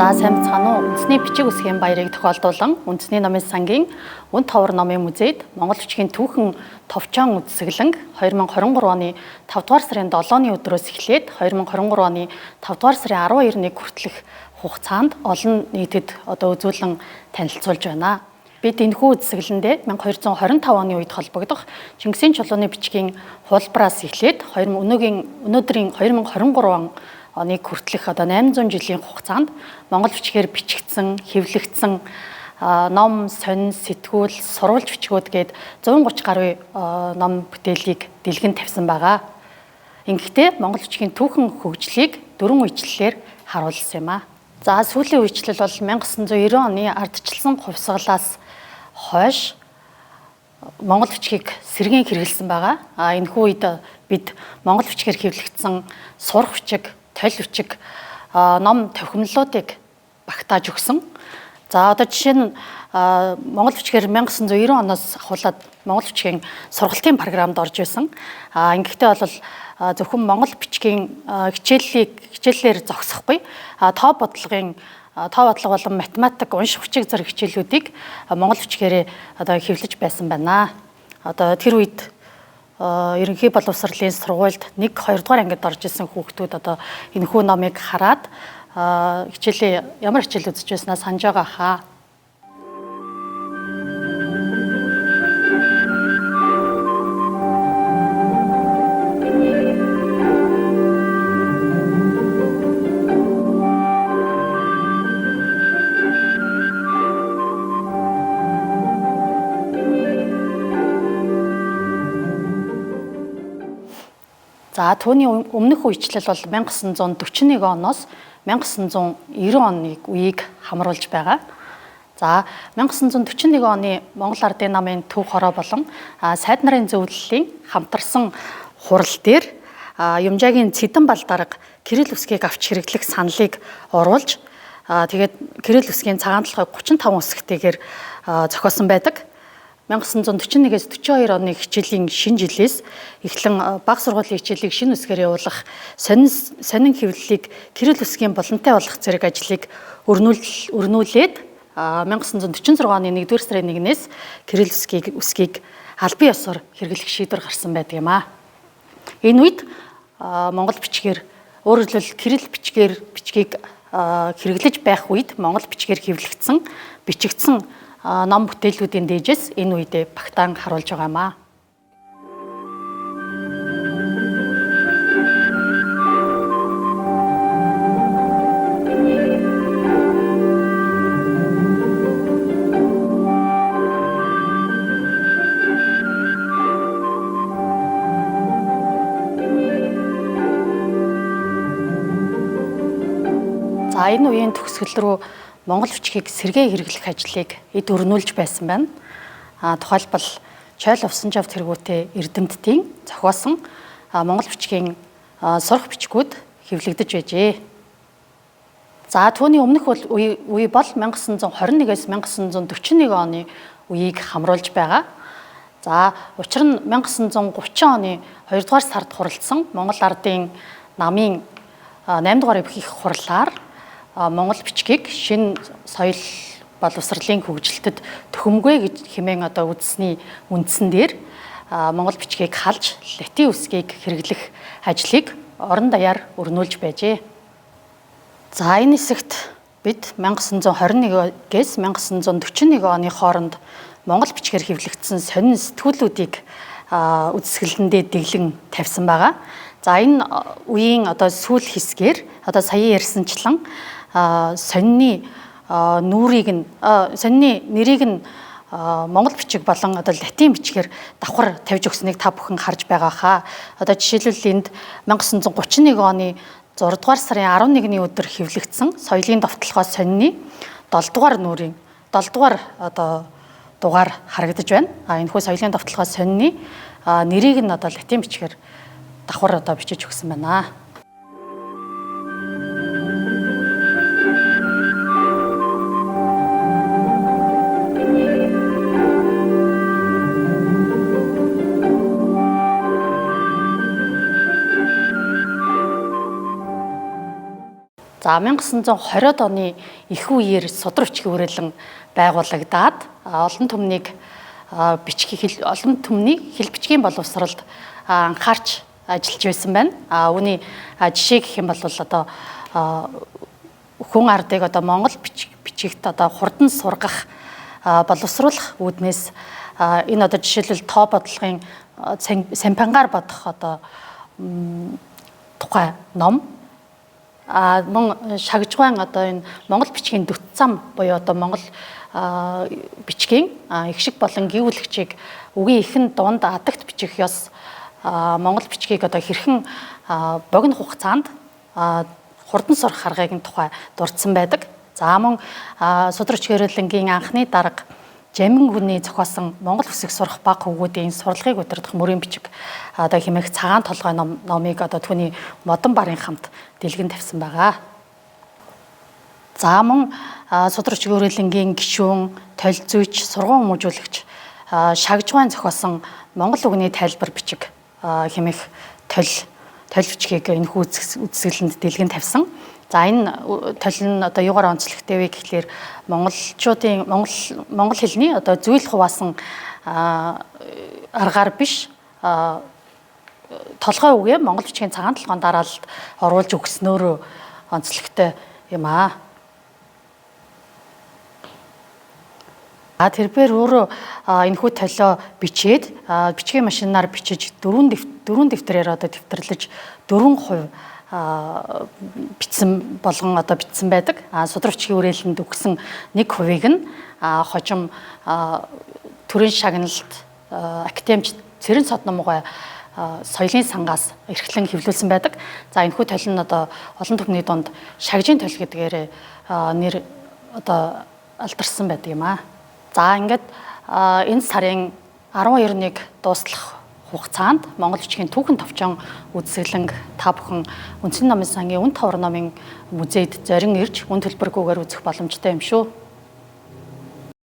За сайн бацгаана уу. Үндэсний бичиг үсгийн баярыг тохиолдуулан Үндэсний номын сангийн Үн Товор номын музейд Монгол бичгийн түүхэн товчоон үзэсгэлэнг 2023 оны 5 дугаар сарын 7-ны өдрөөс эхлээд 2023 оны 5 дугаар сарын 12-ны хүртэлх хугацаанд олон нийтэд үзүүлэн танилцуулж байна. Бид энэхүү үзэсгэлэндээ 1225 оны үед холбогдох Чингисийн чулууны бичгийн хулбараас эхлээд өнөөдрийн 2023 оны хүртэлх 800 жилийн хугацаанд монгол бичгээр бичигдсэн, хэвлэгдсэн ном, сонин, сэтгүүл, сурвалж бичгүүд гээд 130 гаруй ном бүтээлийг дэлгэн тавьсан байгаа. Ингэхдээ монгол бичгийн түүхэн хөгжлийг 4 үечлэлээр харуулсан юм а. За сүүлийн үечлэл бол 1990 оны ардчилсан хувьсгалаас хойш монгол бичгийг сэргээн хэрэгэлсэн байгаа. Энэхүү үед бид монгол бичгээр хэвлэгдсэн сурах бичиг, толь бичиг, ном тохиомлуудыг багтааж өгсөн. За жишээ нь монгол бичгээр 1990 оноос ахуулаад монгол бичгийн сургалтын програмд орж байсан. Ингэхдээ бол зөвхөн монгол бичгийн хичээллээр зогсохгүй тоо бодлого болон математик, унших бичиг зэрэг хичээлүүдийг монгол бичгээрээ хэвлэж байсан байна. Тэр үед ерөнхий боловсролын сургуульд 1, 2 дугаар ангид орж исэн хүүхдүүд энэхүү номыг хараад ямар хичээл үзэж байснаа санаж байгаа хаа. За түүний өмнөх үечлэл бол 1941 оноос 1990 оны үеийг хамруулж байгаа. За 1941 оны Монгол Ардын намын төв хороо болон сайд нарын зөвлөлийн хамтарсан хурал дээр Юмжаагийн Цэдэн бал дарга Кирилл үсгийг авч хэрэглэх саналыг оруулж тэгээд Кирилл үсгийн цагаан толгойг 35 үсгтэйгээр зохиосон байдаг. 1941-ээс 42 оны хичээлийн шинэ жилээс эхлэн бага сургуулийн хичээлийг шинэ үсгээр явуулах сонин хэвлэлийг Кирилл үсгийн болонтой болгох зэрэг ажлыг өрнүүлээд 1946 оны 1-р сарын 1-ээс Кирилл үсгийг албан ёсоор хэрэглэх шийдвэр гарсан байдаг юм а. Энэ үед монгол бичгээр өөрөөр хэлбэл Кирилл бичгийг хэрэглэж байх үед монгол бичгээр хэвлэгдсэн, бичигдсэн ном бүтээлүүдийн дээжээс энэ үедээ багтаан харуулж байгаа юм а. За энэ үеийн төгсгөл рүү монгол бичгийг сэргээ хэрэглэх ажлыг эд өрнүүлж байсан байна. Тухайлбал Чойл Увсанжав тэргүүтээ Эрдэмтдийн зохиосон монгол бичгийн сурах бичгүүд хэвлэгдэж байжээ. За түүний өмнөх үе бол 1921-ээс 1941 оны үеийг хамруулж байгаа. За учир нь 1930 оны 2 дугаар сард хуралдсан Монгол Ардын намын 8 дугаар эвхийх хурлаар монгол бичгийг шинэ соёл боловсролын хөгжилтөд төхөмгүй гэж хэмээн үзсний үндсэн дээр монгол бичгийг халж латин үсгийг хэрэглэх ажлыг орон даяар өрнүүлж байжээ. За энэ хэсэгт бид 1921-ээс 1941 оны хооронд монгол бичгээр хэвлэгдсэн сонин сэтгүүлүүдийг үзэсгэлэндээ дэглэн тавьсан байгаа. За энэ үеийн сүүл хэсгээр сая ярьсанчлан сонины нэрийг нь монгол бичиг болон латин бичгээр давхар тавьж өгснийг та бүхэн харж байгаа хаа. Жишээлбэл энд 1931 оны 6 дугаар сарын 11-ний өдөр хэвлэгдсэн соёлын довтлогоо сонины 7 дугаар дугаар харагдаж байна. Энэхүү соёлын довтлогоо сонины нэрийг нь латин бичгээр давхар бичиж өгсөн байна. За 1920-ад оны их үеэр судар бичгийн хүрээлэн байгуулагдаад олон түмнийг олон түмний хэл бичгийн боловсролд анхаарч ажиллаж байсан байна. Үүний жишээ гэх юм бол одоо хүн ардыг одоо монгол бичигт одоо хурдан сургах боловсруулах үүднээс энэ одоо жишээлбэл тоо бодлогын сампангаар бодох одоо тухай ном мөн шагжгуайн одоо энэ монгол бичгийн дүт зам буюу одоо монгол бичгийн их шиг болон гүйвлэгчийг үгийн ихэн дунд адагт бичих ёс монгол бичгийг одоо хэрхэн богино хугацаанд хурдан сурах аргыг тухай дурдсан байдаг. За мөн судар бичгийн хүрээлэнгийн анхны дарга Жамин хүний зохиосон Монгол үсэг сурах баг хөвгүүдийн сурлагыг удирдах мөрийн бичиг одоо хэмээх цагаан толгой номыг одоо түүний модон барын хамт дэлгэн тавьсан байгаа. За мөн судар бичгийн хүрээлэнгийн гишүүн, толь зүйч, сургууль хүмүүжүүлэгч Шагжгуайн зохиосон Монгол үгний тайлбар бичиг хэмээх толь бичгийг энэхүү үзэсгэлэнд дэлгэн тавьсан. За энэ толь нь одоо юугаар онцлогтой вэ гэхлээр монгол хэлний одоо зүйл хуваасан аргаар биш толгой үгээ монгол бичгийн цагаан толгойн дараалалд оруулж өгснөөр онцлогтой юм аа. Тэрээр өөрөө энэхүү толио бичээд бичгийн машинаар бичиж дөрвөн дэвтрээр одоо дэвтэрлэж 4% бичсэн болгон одоо бичсэн байдаг. Судар бичгийн хүрээлэнд өгсөн 1%-ийг нь хожим төрийн шагналт академич Цэрэн Содномгой соёлын сангаас эрхлэн хэвлүүлсэн байдаг. За энэхүү толь нь одоо олон түмний дунд шагжийн толь гэдгээр нэр одоо алдарсан байдаг юм аа. За ингээд энэ сарын 12-ыг дуустал хугацаанд Монгол бичгийн түүхэн товчон үзэсгэлэнг та бүхэн Үндэсний номын сангийн Үн Тавар номын музейд зорин ирж үн төлбөргүйгээр үзэх боломжтой юм шүү.